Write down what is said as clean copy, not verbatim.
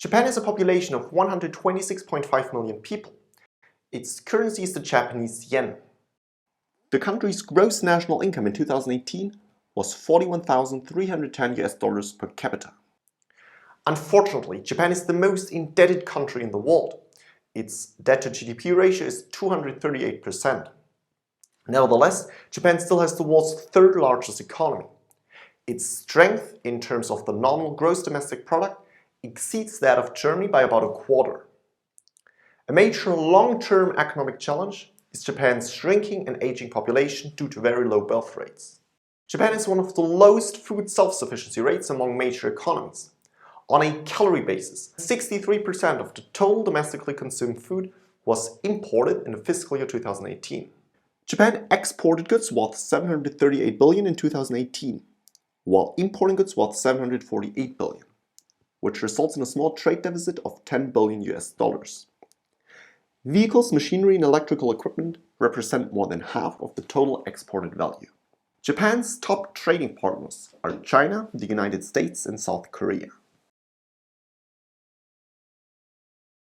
Japan has a population of 126.5 million people. Its currency is the Japanese yen. The country's gross national income in 2018 was $41,310 per capita. Unfortunately, Japan is the most indebted country in the world. Its debt-to-GDP ratio is 238%. Nevertheless, Japan still has the world's third largest economy. Its strength in terms of the nominal gross domestic product exceeds that of Germany by about a quarter. A major long-term economic challenge is Japan's shrinking and aging population due to very low birth rates. Japan has one of the lowest food self-sufficiency rates among major economies. On a calorie basis, 63% of the total domestically consumed food was imported in the fiscal year 2018. Japan exported goods worth $738 billion in 2018, while importing goods worth $748 billion, which results in a small trade deficit of $10 billion US. Vehicles, machinery, and electrical equipment represent more than half of the total exported value. Japan's top trading partners are China, the United States, and South Korea.